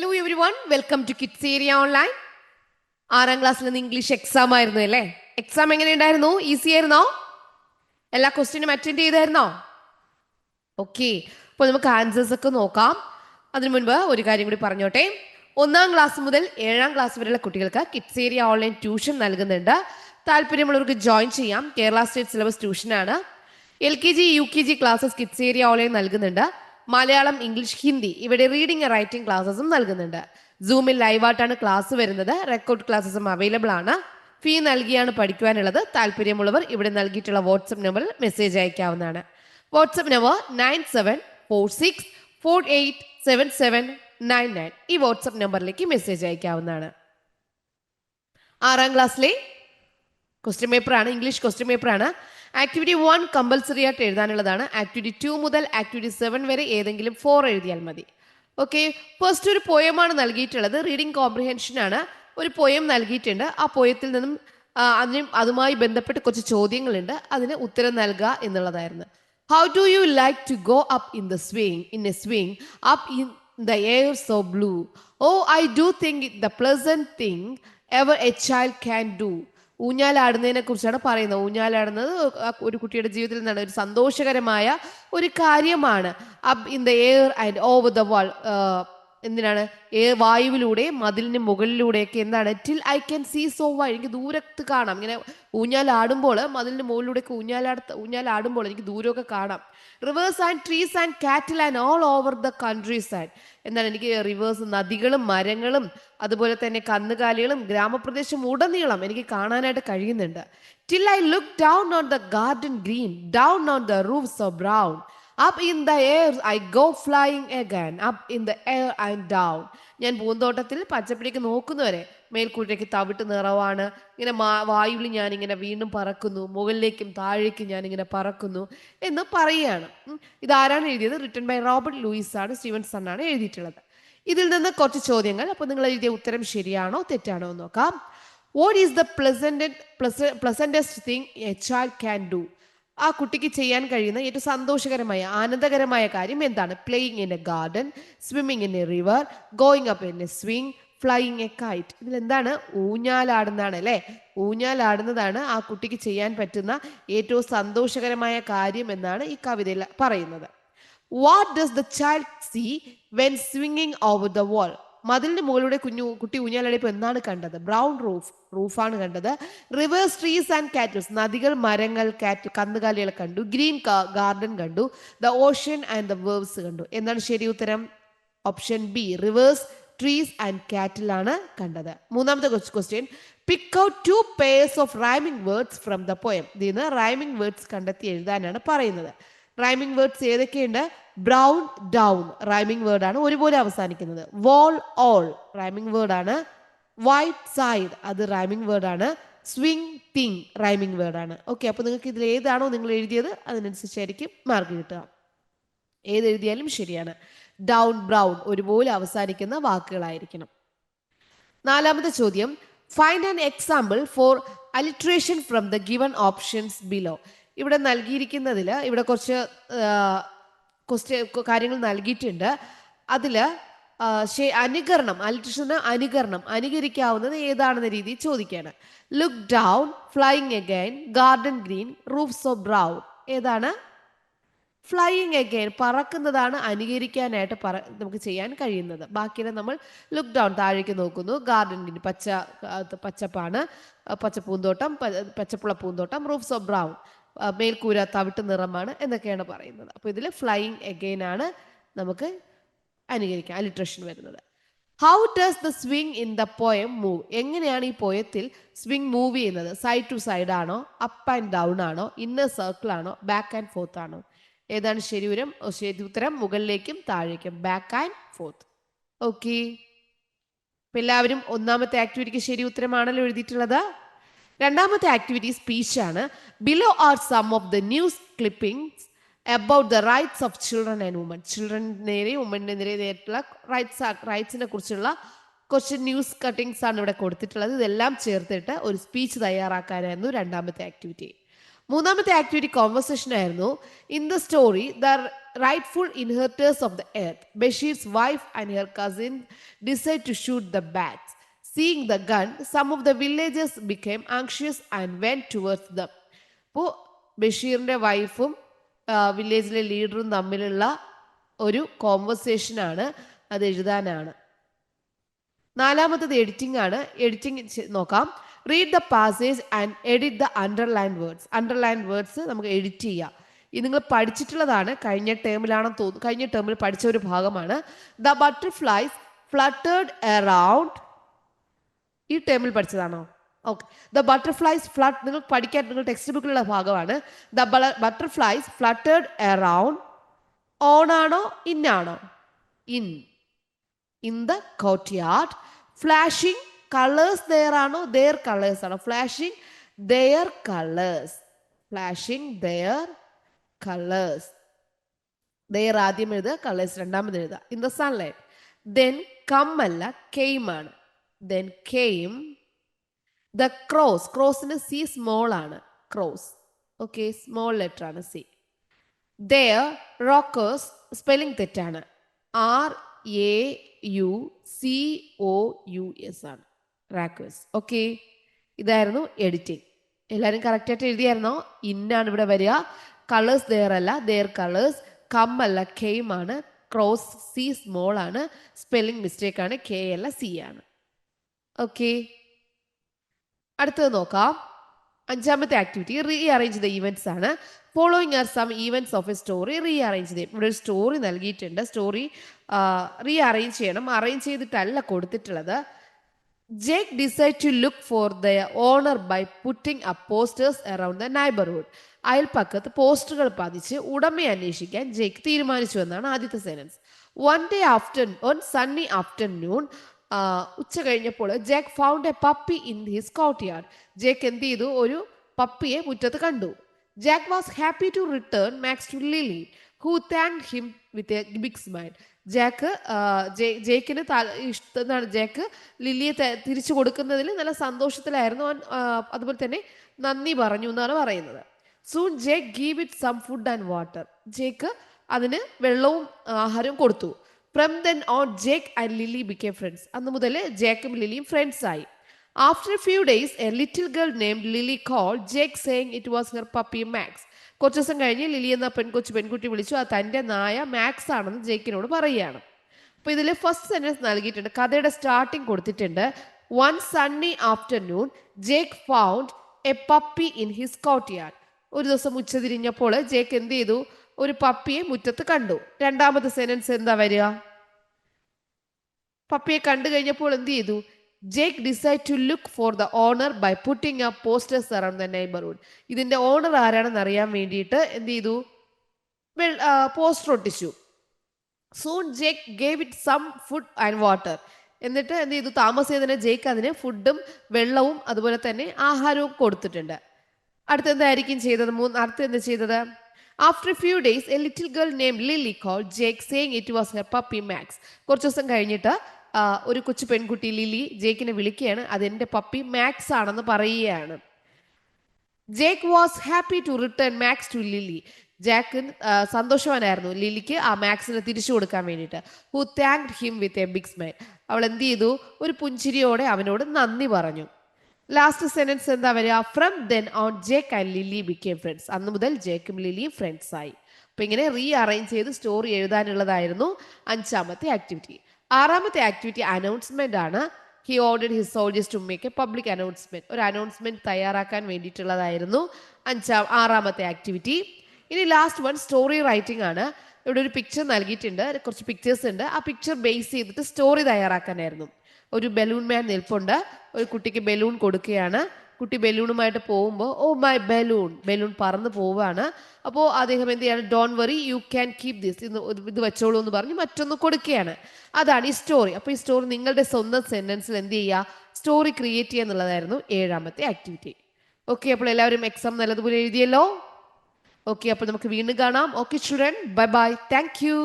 Hello everyone, welcome to kids area online. 6ാം ക്ലാസ്സിൽ നിന്ന് ഇംഗ്ലീഷ് എക്സാം ആയിരുന്നു അല്ലേ? എക്സാം എങ്ങനെയുണ്ടായിരുന്നു? ഈസി ആയിരുന്നോ? എല്ലാ ക്വസ്റ്റ്യനും അറ്റൻഡ് ചെയ്തായിരുന്നോ? ഓക്കെ, അപ്പോൾ നമുക്ക് ആൻസേഴ്സ് ഒക്കെ നോക്കാം. അതിനു മുൻപ് ഒരു കാര്യം കൂടി പറഞ്ഞോട്ടെ. 1ാം ക്ലാസ് മുതൽ 7ാം ക്ലാസ് വരെയുള്ള കുട്ടികൾക്ക് കിഡ്സ് ഏരിയ ഓൺലൈൻ ട്യൂഷൻ നൽകുന്നുണ്ട്. താല്പര്യമുള്ളവർക്ക് ജോയിൻ ചെയ്യാം. കേരള സ്റ്റേറ്റ് സിലബസ് ട്യൂഷനാണ്. LKG UKG classes kids area online നൽകുന്നുണ്ട്. മലയാളം, ഇംഗ്ലീഷ്, ഹിന്ദി ഇവിടെ റീഡിംഗ് റൈറ്റിംഗ് ക്ലാസ്സസും നൽകുന്നുണ്ട്. സൂമിൽ ലൈവായിട്ടാണ് ക്ലാസ് വരുന്നത്. റെക്കോർഡ് ക്ലാസ്സസും അവൈലബിൾ ആണ്. ഫീ നൽകിയാണ് പഠിക്കുവാനുള്ളത്. താല്പര്യമുള്ളവർ ഇവിടെ നൽകിയിട്ടുള്ള വാട്സപ്പ് നമ്പറിൽ മെസ്സേജ് അയക്കാവുന്നതാണ്. WhatsApp number 9746487799. ഈ വാട്സപ്പ് നമ്പറിലേക്ക് മെസ്സേജ് അയക്കാവുന്നതാണ്. 6ാം ക്ലാസ്സിലെ ക്വസ്റ്റ്യൻ പേപ്പറാണ്, ഇംഗ്ലീഷ് ക്വസ്റ്റ്യൻ പേപ്പറാണ്. ആക്ടിവിറ്റി 1 കമ്പൽസറി ആയിട്ട് എഴുതാനുള്ളതാണ്. ആക്ടിവിറ്റി 2 മുതൽ ആക്ടിവിറ്റി 7 വരെ ഏതെങ്കിലും 4 എഴുതിയാൽ മതി. ഓക്കെ, ഫസ്റ്റ് ഒരു പോയമാണ് നൽകിയിട്ടുള്ളത്. റീഡിംഗ് കോംപ്രിഹെൻഷൻ ആണ്. ഒരു പോയം നൽകിയിട്ടുണ്ട്. ആ പോയത്തിൽ നിന്നും അതുമായി ബന്ധപ്പെട്ട് കുറച്ച് ചോദ്യങ്ങളുണ്ട്. അതിന് ഉത്തരം നൽകുക എന്നുള്ളതായിരുന്നു. How do you like to go up in the swing up in the air so blue? Oh I do think the pleasant thing ever a child can do. ഊഞ്ഞാലാടുന്നതിനെ കുറിച്ചാണ് പറയുന്നത്. ഊഞ്ഞാലാടുന്നത് ഒരു കുട്ടിയുടെ ജീവിതത്തിൽ നിന്നാണ് ഒരു സന്തോഷകരമായ ഒരു കാര്യമാണ്. Up in the air and over the wall. എന്തിനാണ്? വായുവിലൂടെ, മതിലിന് മുകളിലൂടെയൊക്കെ എന്താണ്? Till I can see so why. എനിക്ക് ദൂരത്ത് കാണാം. ഇങ്ങനെ ഊഞ്ഞാലാടുമ്പോൾ, മതിലിന് മുകളിലൂടെയൊക്കെ ഊഞ്ഞാലാടുമ്പോൾ എനിക്ക് ദൂരമൊക്കെ കാണാം. റിവേഴ്സ് ആൻഡ് ട്രീസ് ആൻഡ് കാറ്റിൽ and all over the country side. എന്താണ്? എനിക്ക് റിവേഴ്സ്, നദികളും മരങ്ങളും അതുപോലെ തന്നെ കന്നുകാലികളും ഗ്രാമപ്രദേശം ഉടനീളം എനിക്ക് കാണാനായിട്ട് കഴിയുന്നുണ്ട്. Till I look down on the garden green, down on the roofs of brown, up in the air I go flying again, up in the air and down. ഞാൻ പൂന്തോട്ടത്തിൽ പച്ചപ്പിലേക്ക് നോക്കുന്നവരെ മേൽക്കൂട്ടേക്ക് തവിട്ട് നിറവാണ്. ഇങ്ങനെ വായുവിൽ ഞാനിങ്ങനെ വീണ്ടും പറക്കുന്നു, മുകളിലേക്കും താഴേക്കും ഞാനിങ്ങനെ പറക്കുന്നു എന്ന് പറയുകയാണ്. ഇതാരാണ് എഴുതിയത്? റിട്ടൺ ബൈ റോബർട്ട് ലൂയിസ് ആണ്, സ്റ്റീവൻസൺ ആണ് എഴുതിയിട്ടുള്ളത്. ഇതിൽ നിന്ന് കുറച്ച് ചോദ്യങ്ങൾ. അപ്പോൾ നിങ്ങൾ എഴുതിയ ഉത്തരം ശരിയാണോ തെറ്റാണോ എന്ന് നോക്കാം. What is the pleasantest thing a child can do? ആ കുട്ടിക്ക് ചെയ്യാൻ കഴിയുന്ന ഏറ്റവും സന്തോഷകരമായ, ആനന്ദകരമായ കാര്യം എന്താണ്? Playing in a garden, swimming in a river, going up in a swing, flying a kite. ഇതിലെന്താണ്? ഊഞ്ഞാലാടുന്നതാണ് അല്ലേ? ഊഞ്ഞാലാടുന്നതാണ് ആ കുട്ടിക്ക് ചെയ്യാൻ പറ്റുന്ന ഏറ്റവും സന്തോഷകരമായ കാര്യം എന്നാണ് ഈ കവിതയിൽ പറയുന്നത്. What does the child see when swinging over the wall? മതിലിന്റെ മുകളിലൂടെ കുട്ടി ഊഞ്ഞാലാടിയപ്പോൾ എന്താണ് കണ്ടത്? ബ്രൗൺ റൂഫാണ് കണ്ടത്. റിവേഴ്സ്, ട്രീസ് ആൻഡ് കാറ്റിൽസ്, നദികൾ, മരങ്ങൾ, കന്നുകാലികളെ കണ്ടു. ഗ്രീൻ ഗാർഡൻ കണ്ടു. The ocean and the waves കണ്ടു. എന്താണ് ശരി ഉത്തരം? Option B, rivers, trees and cattle ആണ് കണ്ടത്. 3ാമത്തെ question, pick out 2 pairs of rhyming words from the poem. ഇതിന് റൈമിംഗ് വേർഡ്സ് കണ്ടെത്തി എഴുതാനാണ് പറയുന്നത്. റൈമിംഗ് വേർഡ്സ് ഏതൊക്കെയുണ്ട്? ബ്രൗൺ, ഡൗൺ റൈമിംഗ് വേർഡാണ്, ഒരുപോലെ അവസാനിക്കുന്നത്. വോൾ, ഓൾ റൈമിംഗ് വേർഡാണ്. വൈറ്റ് സൈഡ് അത് റൈമിംഗ് വേർഡാണ്. സ്വിംഗ്, തിങ് റൈമിംഗ് വേർഡാണ്. ഓക്കെ, അപ്പോൾ നിങ്ങൾക്ക് ഇതിൽ ഏതാണോ നിങ്ങൾ എഴുതിയത് അതിനനുസരിച്ചായിരിക്കും മാർക്ക് കിട്ടുക. ഏത് എഴുതിയാലും ശരിയാണ്. ഡൗൺ, ബ്രൗൺ ഒരുപോലെ അവസാനിക്കുന്ന വാക്കുകളായിരിക്കണം. 4ാമത്തെ ചോദ്യം, find an example for alliteration from the given options below. ഇവിടെ നൽകിയിരിക്കുന്നതിൽ ഇവിടെ കുറച്ച് കാര്യങ്ങൾ നൽകിയിട്ടുണ്ട്. അതിൽ അനുകരണം, അലിട്രേഷന് അനുകരിക്കാവുന്നത് ഏതാണെന്ന രീതിയിൽ ചോദിക്കുകയാണ്. Look down, flying again, garden green, roofs of brown. ഏതാണ്? ഫ്ലൈയിങ് അഗൈൻ, പറക്കുന്നതാണ് അനുകരിക്കാനായിട്ട് നമുക്ക് ചെയ്യാൻ കഴിയുന്നത്. ബാക്കിയെല്ലാം നമ്മൾ ലുക്ക് ഡൗൺ, താഴേക്ക് നോക്കുന്നു. ഗാർഡൻ ഗ്രീൻ, പച്ചപ്പാണ്, പച്ചപ്പുള്ള പൂന്തോട്ടം. റൂഫ്സ് ഓഫ് ബ്രൗൺ, മേൽക്കൂര തവിട്ട് നിറമാണ് എന്നൊക്കെയാണ് പറയുന്നത്. അപ്പോൾ ഇതിൽ ഫ്ലൈയിങ് അഗൈൻ ആണ് നമുക്ക് അനുകരിക്കാൻ അലിട്രേഷൻ വരുന്നത്. How does the swing in the poem move? എങ്ങനെയാണ് ഈ പോയത്തിൽ സ്വിംഗ് മൂവ് ചെയ്യുന്നത്? സൈഡ് ടു സൈഡ് ആണോ, അപ്പ് ആൻഡ് ഡൗൺ ആണോ, ഇന്നർ സർക്കിൾ ആണോ, ബാക്ക് ആൻഡ് ഫോർത്ത് ആണോ? ഏതാണ് ശരി ഉത്തരം? മുകളിലേക്കും താഴേക്കും, ബാക്ക് ആൻഡ് ഫോർത്ത്. ഓക്കെ, എല്ലാവരും 1ാമത്തെ ആക്ടിവിറ്റിക്ക് ശരി ഉത്തരമാണല്ലോ എഴുതിയിട്ടുള്ളത്. 2ാമത്തെ ആക്ടിവിറ്റി സ്പീച്ചാണ്. Below are some of the news clippings about the rights of children and women. ചിൽഡ്രനെതിരെ വുമനെതിരെ നേരിട്ടുള്ള റൈറ്റ്സിനെ കുറിച്ചുള്ള കുറച്ച് ന്യൂസ് കട്ടിങ്സ് ആണ് ഇവിടെ കൊടുത്തിട്ടുള്ളത്. ഇതെല്ലാം ചേർത്തിട്ട് ഒരു സ്പീച്ച് തയ്യാറാക്കാനായിരുന്നു 2ാമത്തെ ആക്ടിവിറ്റി. മൂന്നാമത്തെ ആക്ടിവിറ്റി കോൺവെർസേഷൻ ആയിരുന്നു. In the story the rightful inheritors of the earth, Bashir's wife and her cousin decide to shoot the bats. Seeing the gun, some of the villagers became anxious and went towards them. അപ്പോൾ ബഷീറിൻ്റെ വൈഫും വില്ലേജിലെ ലീഡറും തമ്മിലുള്ള ഒരു കോൺവെർസേഷനാണ്, അത് എഴുതാനാണ്. നാലാമത്തത് editing ആണ്. എഡിറ്റിംഗ് നോക്കാം. Read the passage and edit the underline words. Underline words നമുക്ക് എഡിറ്റ് ചെയ്യാം. ഇത് നിങ്ങൾ പഠിച്ചിട്ടുള്ളതാണ്, കഴിഞ്ഞ ടേമിലാണെന്ന് തോന്നുന്നു, കഴിഞ്ഞ ടേമിൽ പഠിച്ച ഒരു ഭാഗമാണ്. The butterflies fluttered around. ഈ ടേമിൽ പഠിച്ചതാണോ? ഓക്കെ. ദ ബട്ടർഫ്ലൈസ് നിങ്ങൾ പഠിക്കാൻ നിങ്ങൾ ടെക്സ്റ്റ് ബുക്കിലുള്ള ഭാഗമാണ്. The butterflies fluttered around. On ആണോ ഇന്നാണോ? In the courtyard. Flashing colours their ആണോ ദെയർ കളേഴ്സ് ആണോ? Flashing their colours. Flashing their colours. Their ആദ്യം എഴുതുക, കളേഴ്സ് രണ്ടാമത് എഴുതുക. In the sunlight. Then come അല്ല കെയിം ആണ്. Then came the cross. ക്രോസിന് സി സ്മോൾ ആണ്, ക്രോസ്. ഓക്കെ, സ്മോൾ ലെറ്റർ ആണ് സി. ദെയർ റോക്കേഴ്സ് സ്പെല്ലിംഗ് തെറ്റാണ്, RAUCOUS ആണ്, റാക്കേഴ്സ്. ഓക്കെ, ഇതായിരുന്നു എഡിറ്റിംഗ്. എല്ലാവരും കറക്റ്റായിട്ട് എഴുതിയായിരുന്നോ? ഇന്നാണ് ഇവിടെ വരിക. കളേഴ്സ് ദെയർ അല്ല, ദെയർ കളേഴ്സ്. കം അല്ല കെയിം ആണ്. ക്രോസ് സി സ്മോൾ ആണ്. സ്പെല്ലിംഗ് മിസ്റ്റേക്ക് ആണ്, കെ അല്ല സി ആണ്. ഓക്കെ, അടുത്തത് നോക്കാം. അഞ്ചാമത്തെ activity rearrange the events ആണ്. Following are some events of a story. Rearrange ചെയ്യും. ഇവിടെ ഒരു സ്റ്റോറി നൽകിയിട്ടുണ്ട്. സ്റ്റോറി റീ അറേഞ്ച് ചെയ്യണം. അറേഞ്ച് ചെയ്തിട്ടല്ല കൊടുത്തിട്ടുള്ളത്. Jake decide to look for the owner by putting up posters around the neighbourhood. അയൽപ്പക്കത്ത് പോസ്റ്ററുകൾ പതിച്ച് ഉടമയെ അന്വേഷിക്കാൻ ജേക്ക് തീരുമാനിച്ചു എന്നാണ് ആദ്യത്തെ സെന്റൻസ്. ഓൺ സണ്ണി ആഫ്റ്റർനൂൺ, ഉച്ച കഴിഞ്ഞപ്പോൾ Jake found a puppy in his courtyard. Jake എന്ത് ചെയ്തു? ഒരു പപ്പിയെ മുറ്റത്ത് കണ്ടു. Jack was happy to return Max to Lily who thanked him with a big smile. ജേക്കിന് ഇഷ്ടമാണ്. ജേക്ക് ലില്ലിയെ തിരിച്ചു കൊടുക്കുന്നതിൽ നല്ല സന്തോഷത്തിലായിരുന്നു. അതുപോലെ തന്നെ നന്ദി പറഞ്ഞു എന്നാണ് പറയുന്നത്. Soon Jake give it some food and water. ജേക്ക് അതിന് വെള്ളവും ആഹാരവും കൊടുത്തു. From then on Jake and Lily became friends. അന്ന് മുതൽ ജേക്കും ലില്ലിയും ഫ്രണ്ട്സ് ആയി. After a few days, a little girl named Lily called Jake saying it was her puppy Max. കുറച്ച് ദിവസം കഴിഞ്ഞ് ലിലി എന്ന പെൺകുട്ടി വിളിച്ചു. അത് തൻ്റെ നായ മാക്സ് ആണെന്ന് ജേക്കിനോട് പറയുകയാണ്. അപ്പോൾ ഇതിൽ ഫസ്റ്റ് സെന്റൻസ് നൽകിയിട്ടുണ്ട്. കഥയുടെ സ്റ്റാർട്ടിങ് കൊടുത്തിട്ടുണ്ട്. One sunny afternoon Jake found a puppy in his courtyard. ഒരു ദിവസം ഉച്ചതിരിഞ്ഞപ്പോൾ ജേക്ക് എന്ത് ചെയ്തു? ഒരു പപ്പിയെ മുറ്റത്ത് കണ്ടു. രണ്ടാമത്തെ സെന്റൻസ് എന്താ വരിക? പപ്പിയെ കണ്ടു കഴിഞ്ഞപ്പോൾ എന്ത് ചെയ്തു? Jake decide to look for the owner by putting up posters around the neighbourhood. ഇതിന്റെ ഓണർ ആരാണെന്ന് അറിയാൻ വേണ്ടിയിട്ട് എന്ത് ചെയ്തു? പോസ്റ്റർ ഒട്ടിച്ചു. Soon Jake gave it some food and water. എന്നിട്ട് എന്ത് ചെയ്തു? താമസിച്ചതിന് ജേക്ക് അതിന് ഫുഡും വെള്ളവും അതുപോലെ തന്നെ ആഹാരവും കൊടുത്തിട്ടുണ്ട്. അടുത്തെന്തായിരിക്കും ചെയ്തത്? അടുത്ത എന്താ ചെയ്തത്? After a few days, a little girl named Lily called Jake saying it was her puppy Max. കുറച്ച് ദിവസം കഴിഞ്ഞിട്ട് ഒരു കൊച്ചു പെൺകുട്ടി ലിലി ജേക്കിനെ വിളിക്കുകയാണ്. അതെന്റെ പപ്പി മാക്സ് ആണെന്ന് പറയുകയാണ്. Jake was happy to return Max to Lily. Jack സന്തോഷവാനായിരുന്നു ലിലിക്ക് ആ മാക്സിനെ തിരിച്ചു കൊടുക്കാൻ വേണ്ടിയിട്ട്. Who thanked him with a big smile. അവൾ എന്ത് ചെയ്തു? ഒരു പുഞ്ചിരിയോടെ അവനോട് നന്ദി പറഞ്ഞു. ലാസ്റ്റ് സെന്റൻസ് എന്താ വരിക? From then on Jake and Lily became friends. അന്ന് മുതൽ ജേക്കും ലിലിയും ഫ്രണ്ട്സ് ആയി. അപ്പൊ ഇങ്ങനെ റീ അറേഞ്ച് ചെയ്ത് സ്റ്റോറി എഴുതാനുള്ളതായിരുന്നു അഞ്ചാമത്തെ ആക്ടിവിറ്റി. ആറാമത്തെ ആക്ടിവിറ്റി അനൗൺസ്മെന്റ് ആണ്. He ordered his soldiers to make a public announcement. ഒരു അനൗൺസ്മെന്റ് തയ്യാറാക്കാൻ വേണ്ടിയിട്ടുള്ളതായിരുന്നു ആറാമത്തെ ആക്ടിവിറ്റി. ഇനി ലാസ്റ്റ് വൺ സ്റ്റോറി റൈറ്റിംഗ് ആണ്. ഇവിടെ ഒരു പിക്ചർ നൽകിയിട്ടുണ്ട്, കുറച്ച് പിക്ചേഴ്സ് ഉണ്ട്. ആ പിക്ചർ ബേസ് ചെയ്തിട്ട് സ്റ്റോറി തയ്യാറാക്കാനായിരുന്നു. ഒരു ബലൂൺ മാൻ നിൽപ്പുണ്ട്. ഒരു കുട്ടിക്ക് ബലൂൺ കൊടുക്കുകയാണ്. കുട്ടി ബലൂണുമായിട്ട് പോകുമ്പോൾ ഓ മൈ ബലൂൺ പറന്ന് പോവാണ്. അപ്പോൾ അദ്ദേഹം എന്ത് ചെയ്യാണ്? Don't worry, you can keep this, ഇത് വെച്ചോളൂ എന്ന് പറഞ്ഞ് മറ്റൊന്ന് കൊടുക്കുകയാണ്. അതാണ് ഈ സ്റ്റോറി. അപ്പോൾ ഈ സ്റ്റോറി നിങ്ങളുടെ സ്വന്തം സെന്റൻസിൽ എന്ത് ചെയ്യുക? സ്റ്റോറി ക്രിയേറ്റ് ചെയ്യുക എന്നുള്ളതായിരുന്നു ഏഴാമത്തെ ആക്ടിവിറ്റി. ഓക്കെ, അപ്പോൾ എല്ലാവരും എക്സാം നല്ലതുപോലെ എഴുതിയല്ലോ. ഓക്കെ, അപ്പോൾ നമുക്ക് വീണ്ടും കാണാം. Okay student, bye bye, thank you.